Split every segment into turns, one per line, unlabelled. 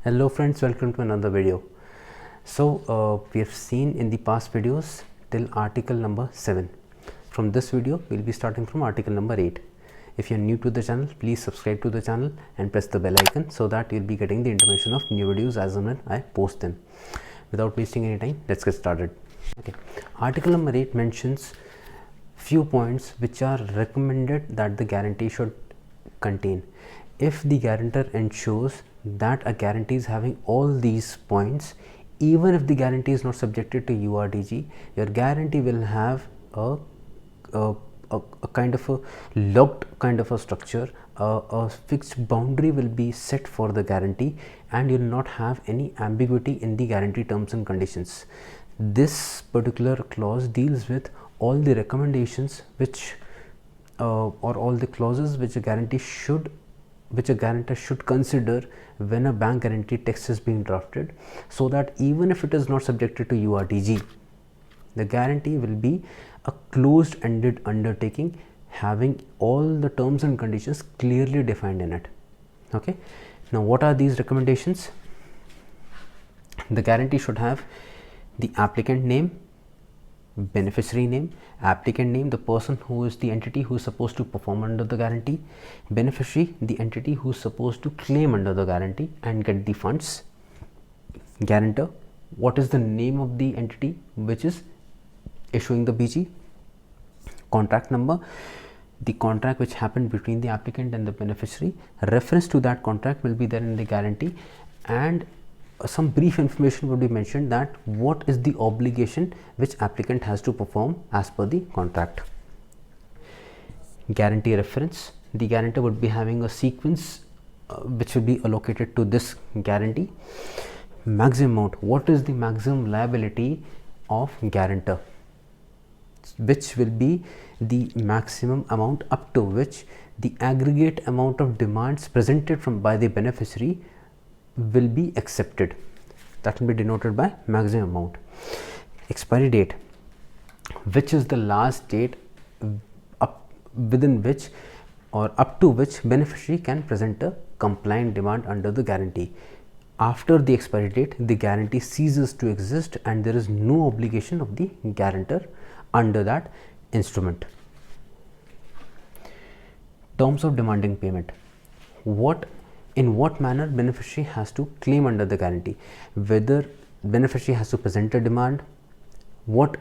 Hello friends, welcome to another video. We have seen in the past videos till article number 7. From this video we will be starting from article number 8. If you are new to the channel, please subscribe to the channel and press the bell icon so that you will be getting the intimation of new videos as and when I post them. Without wasting any time, let's get started. Okay. Article number 8 mentions few points which are recommended that the guarantee should contain. If the guarantor ensures that a guarantee is having all these points, even if the guarantee is not subjected to URDG, your guarantee will have a kind of a locked kind of a structure, a fixed boundary will be set for the guarantee, and you will not have any ambiguity in the guarantee terms and conditions. This particular clause deals with all the recommendations which or all the clauses which a guarantor should consider when a bank guarantee text is being drafted, so that even if it is not subjected to URDG, the guarantee will be a closed-ended undertaking having all the terms and conditions clearly defined in it. Okay. Now, what are these recommendations? The guarantee should have the applicant name, beneficiary name, applicant name, the person who is the entity who is supposed to perform under the guarantee, beneficiary, the entity who is supposed to claim under the guarantee and get the funds, guarantor, what is the name of the entity which is issuing the BG, contract number, the contract which happened between the applicant and the beneficiary, reference to that contract will be there in the guarantee, and some brief information would be mentioned that what is the obligation which applicant has to perform as per the contract. Guarantee reference, the guarantor would be having a sequence which will be allocated to this guarantee. Maximum amount, what is the maximum liability of guarantor, which will be the maximum amount up to which the aggregate amount of demands presented by the beneficiary will be accepted. That will be denoted by maximum amount. Expiry date, which is the last date within which or up to which beneficiary can present a compliant demand under the guarantee. After the expiry date, the guarantee ceases to exist and there is no obligation of the guarantor under that instrument. Terms of demanding payment, in what manner beneficiary has to claim under the guarantee, whether beneficiary has to present a demand, what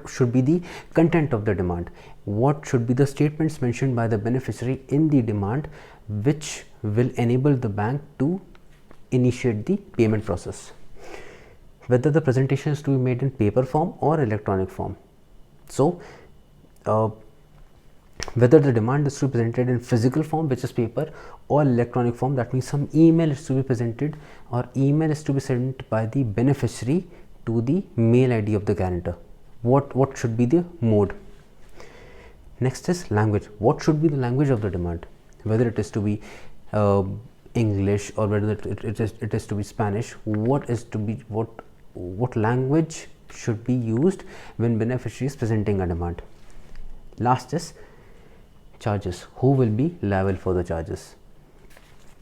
should be the content of the demand, what should be the statements mentioned by the beneficiary in the demand which will enable the bank to initiate the payment process, whether the presentation is to be made in paper form or electronic form. So, whether the demand is to be presented in physical form, which is paper, or electronic form, that means some email is to be presented or email is to be sent by the beneficiary to the mail ID of the guarantor. What should be the mode? Next is language. What should be the language of the demand, whether it is to be English or whether it is to be Spanish. What language should be used when beneficiary is presenting a demand? Last is charges. Who will be liable for the charges?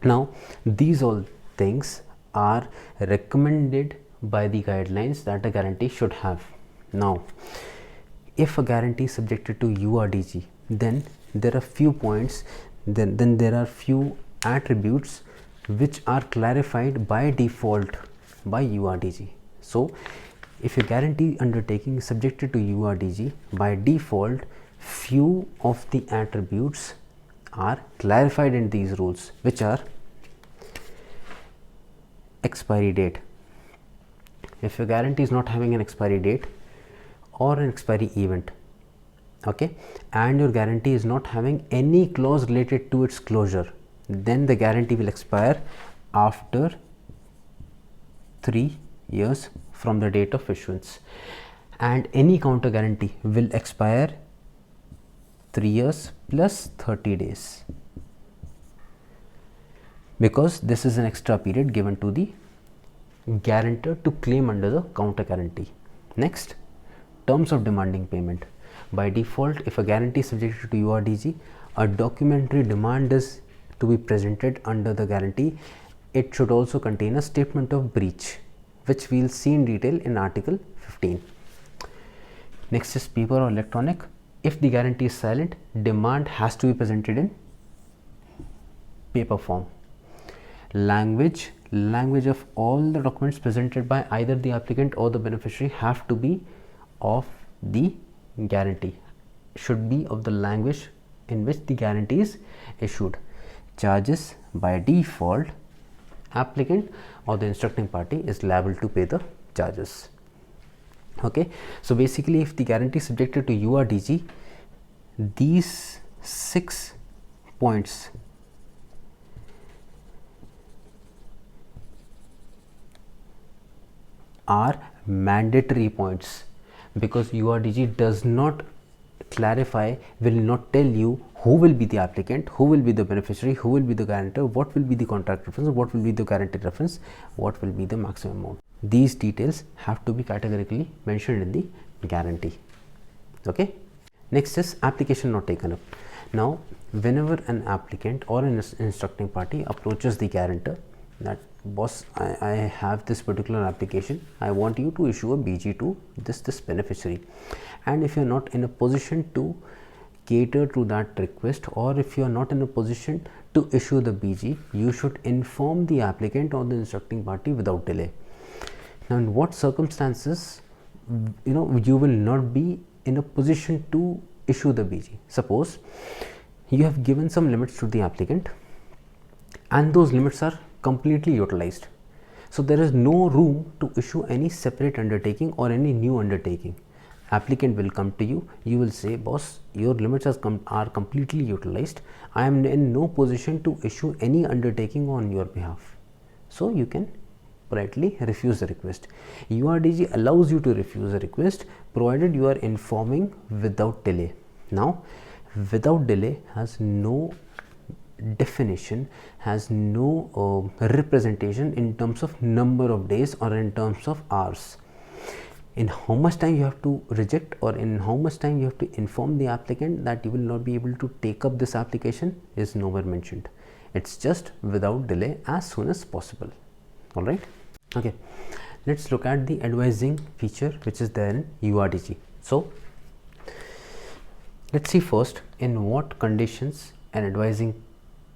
Now, these all things are recommended by the guidelines that a guarantee should have. Now, if a guarantee is subjected to URDG, then there are few points, then there are few attributes which are clarified by default by URDG. So, if a guarantee undertaking is subjected to URDG, by default few of the attributes are clarified in these rules, which are expiry date. If your guarantee is not having an expiry date or an expiry event, okay, and your guarantee is not having any clause related to its closure, then the guarantee will expire after 3 years from the date of issuance, and any counter guarantee will expire 3 years plus 30 days, because this is an extra period given to the guarantor to claim under the counter guarantee. Next, terms of demanding payment. By default, if a guarantee is subjected to URDG, a documentary demand is to be presented under the guarantee it should also contain a statement of breach, which we will see in detail in article 15. Next is paper or electronic. If the guarantee is silent, demand has to be presented in paper form. Language of all the documents presented by either the applicant or the beneficiary have to be of the guarantee, should be of the language in which the guarantee is issued. Charges, by default, applicant or the instructing party is liable to pay the charges. Okay, so basically if the guarantee is subjected to URDG, these 6 points are mandatory points, because URDG does not clarify, will not tell you who will be the applicant, who will be the beneficiary, who will be the guarantor, what will be the contract reference, what will be the guarantee reference, what will be the maximum amount. These details have to be categorically mentioned in the guarantee. Okay. Next is application not taken up. Now, whenever an applicant or an instructing party approaches the guarantor that, boss, I have this particular application, I want you to issue a BG to this beneficiary, and if you are not in a position to cater to that request, or if you are not in a position to issue the BG, you should inform the applicant or the instructing party without delay. Now, in what circumstances you will not be in a position to issue the BG? Suppose you have given some limits to the applicant and those limits are completely utilized, so there is no room to issue any separate undertaking or any new undertaking. Applicant will come to you, you will say, boss, your limits are completely utilized, I am in no position to issue any undertaking on your behalf. So you can politely refuse the request. URDG allows you to refuse the request provided you are informing without delay. Now, without delay has no definition, has no representation in terms of number of days or in terms of hours. In how much time you have to reject, or in how much time you have to inform the applicant that you will not be able to take up this application, is nowhere mentioned. It's just without delay, as soon as possible. All right. Okay, let's look at the advising feature which is there in URDG. So let's see first in what conditions an advising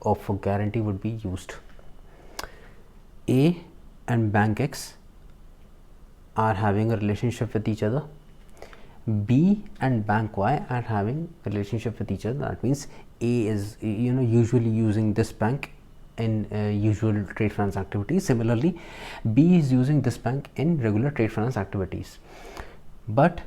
of a guarantee would be used. A and bank X are having a relationship with each other. B and bank Y are having a relationship with each other. That means A is usually using this bank in usual trade finance activities. Similarly, B is using this bank in regular trade finance activities. But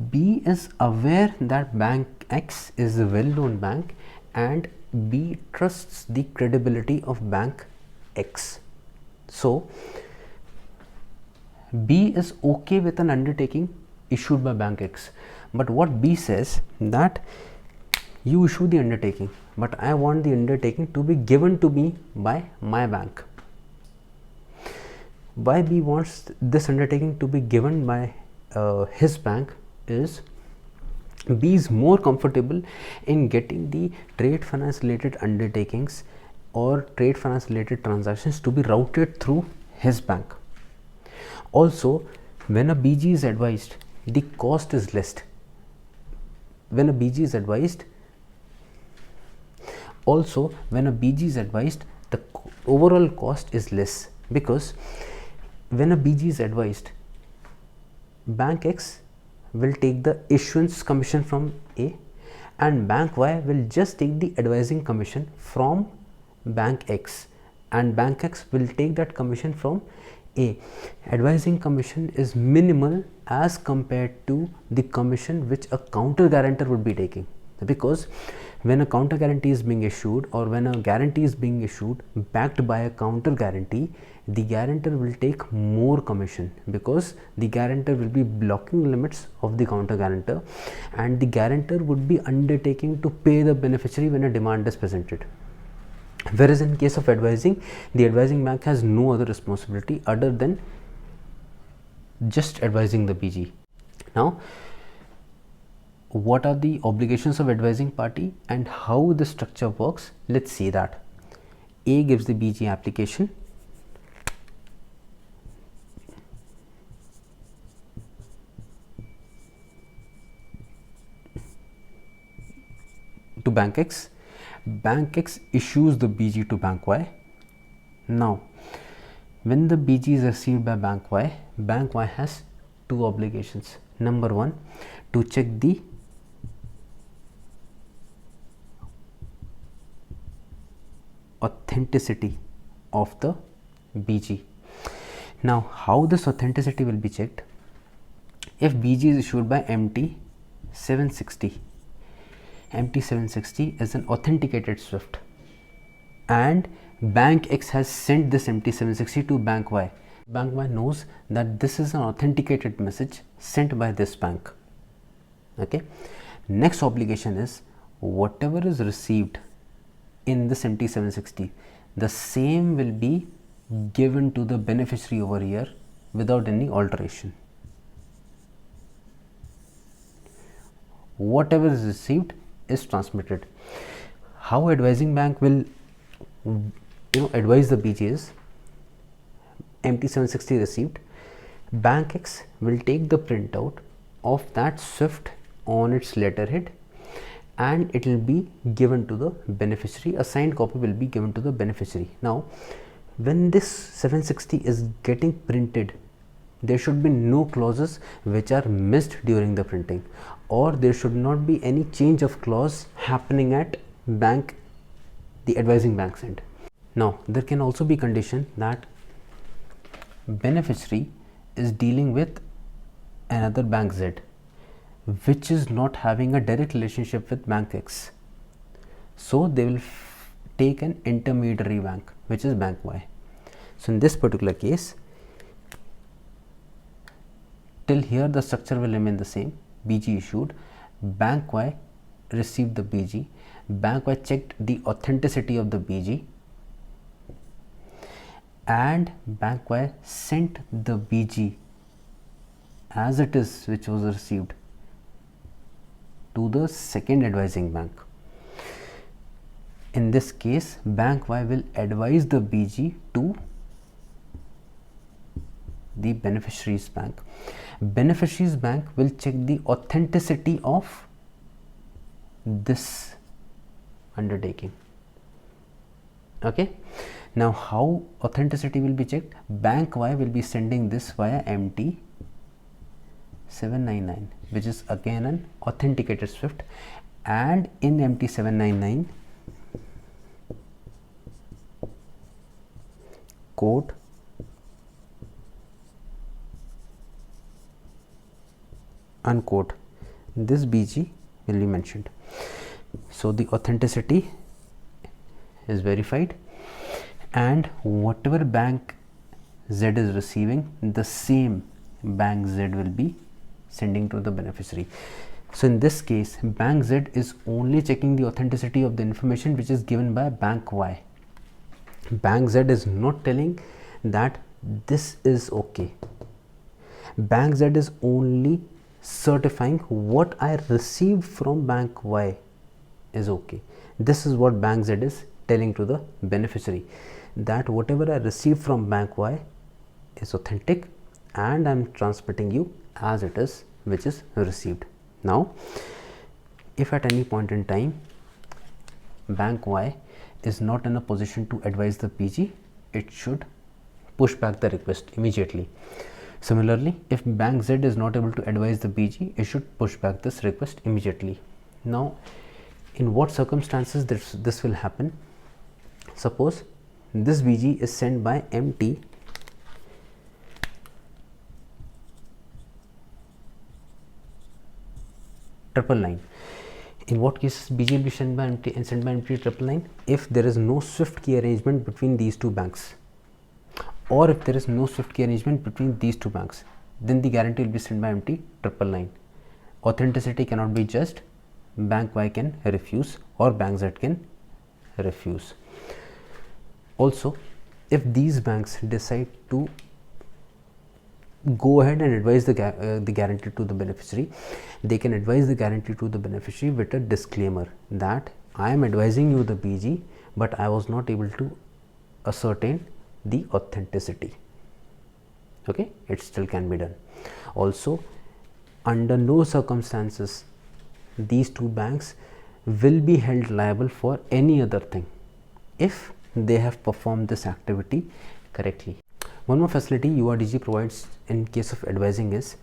B is aware that bank X is a well-known bank and B trusts the credibility of bank X. So B is okay with an undertaking issued by bank X, but what B says that you issue the undertaking, but I want the undertaking to be given to me by my bank. Why B wants this undertaking to be given by his bank is B is more comfortable in getting the trade finance related undertakings or trade finance related transactions to be routed through his bank. Also, when a BG is advised, the cost is less. When a BG is advised, the overall cost is less, because when a BG is advised, bank X will take the issuance commission from A and bank Y will just take the advising commission from bank X, and bank X will take that commission from A. Advising commission is minimal as compared to the commission which a counter guarantor would be taking, because when a counter guarantee is being issued or when a guarantee is being issued backed by a counter guarantee, the guarantor will take more commission, because the guarantor will be blocking limits of the counter guarantor and the guarantor would be undertaking to pay the beneficiary when a demand is presented. Whereas in case of advising, the advising bank has no other responsibility other than just advising the BG. Now, what are the obligations of advising party and how the structure works? Let's see that. A gives the BG application, Bank X. Bank X issues the BG to Bank Y. Now, when the BG is received by Bank Y has two obligations. Number one, to check the authenticity of the BG. Now, how this authenticity will be checked? If BG is issued by MT760, MT760 is an authenticated SWIFT, and Bank X has sent this MT760 to Bank Y. Bank Y knows that this is an authenticated message sent by this bank. Okay. Next obligation is whatever is received in this MT760, the same will be given to the beneficiary over here without any alteration. Whatever is received is transmitted. How advising bank will advise the BG is MT760 received, Bank X will take the printout of that SWIFT on its letterhead and it will be given to the beneficiary. A signed copy will be given to the beneficiary. Now, when this 760 is getting printed, there should be no clauses which are missed during the printing, or there should not be any change of clause happening at the advising bank's end. Now, there can also be condition that beneficiary is dealing with another Bank Z, which is not having a direct relationship with Bank X. So, they will take an intermediary bank, which is Bank Y. So, in this particular case, till here the structure will remain the same. BG issued, Bank Y received the BG, Bank Y checked the authenticity of the BG, and Bank Y sent the BG as it is, which was received, to the second advising bank. In this case, Bank Y will advise the BG to the beneficiary's bank. Beneficiary's bank will check the authenticity of this undertaking. Okay. Now, how authenticity will be checked? Bank Y will be sending this via MT799, which is again an authenticated SWIFT, and in MT799 quote unquote this BG will be mentioned. So, the authenticity is verified, and whatever Bank Z is receiving, the same Bank Z will be sending to the beneficiary. So, in this case, Bank Z is only checking the authenticity of the information which is given by Bank Y. Bank Z is not telling that this is okay. Bank Z is only certifying what I received from Bank Y is okay. This is what Bank Z is telling to the beneficiary, that whatever I received from Bank Y is authentic and I am transmitting you as it is, which is received. Now, if at any point in time Bank Y is not in a position to advise the BG, it should push back the request immediately. Similarly, if Bank Z is not able to advise the BG, it should push back this request immediately. Now, in what circumstances this will happen? Suppose this BG is sent by MT triple nine. In what cases BG will be sent by MT and sent by MT triple nine? If there is no SWIFT key arrangement between these two banks, or if there is no SWIFT key arrangement between these two banks, then the guarantee will be sent by MT triple nine. Authenticity cannot be judged. Bank Y can refuse or Bank Z can refuse. Also, if these banks decide to go ahead and advise the guarantee to the beneficiary, they can advise the guarantee to the beneficiary with a disclaimer that I am advising you the BG, but I was not able to ascertain the authenticity. Okay, it still can be done. Also, under no circumstances these two banks will be held liable for any other thing if they have performed this activity correctly. One more facility URDG provides in case of advising is,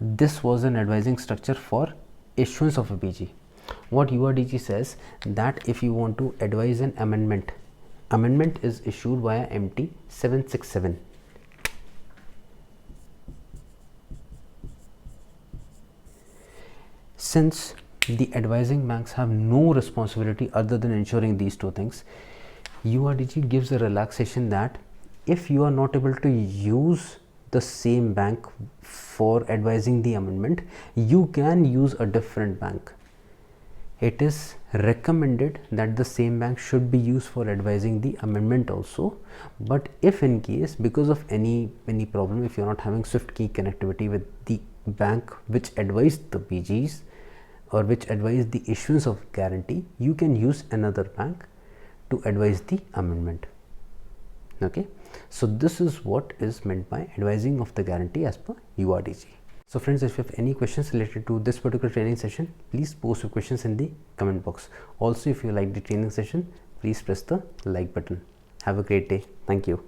this was an advising structure for issuance of a BG. What URDG says, that if you want to advise an amendment, amendment is issued via MT 767. Since the advising banks have no responsibility other than ensuring these two things, URDG gives a relaxation that if you are not able to use the same bank for advising the amendment, you can use a different bank. It is recommended that the same bank should be used for advising the amendment also, but if in case because of any problem, if you are not having Swift key connectivity with the bank which advised the BGs or which advised the issuance of guarantee, you can use another bank to advise the amendment. Okay, so this is what is meant by advising of the guarantee as per URDG. So friends, if you have any questions related to this particular training session, please post your questions in the comment box. Also, if you like the training session, please press the like button. Have a great day. Thank you.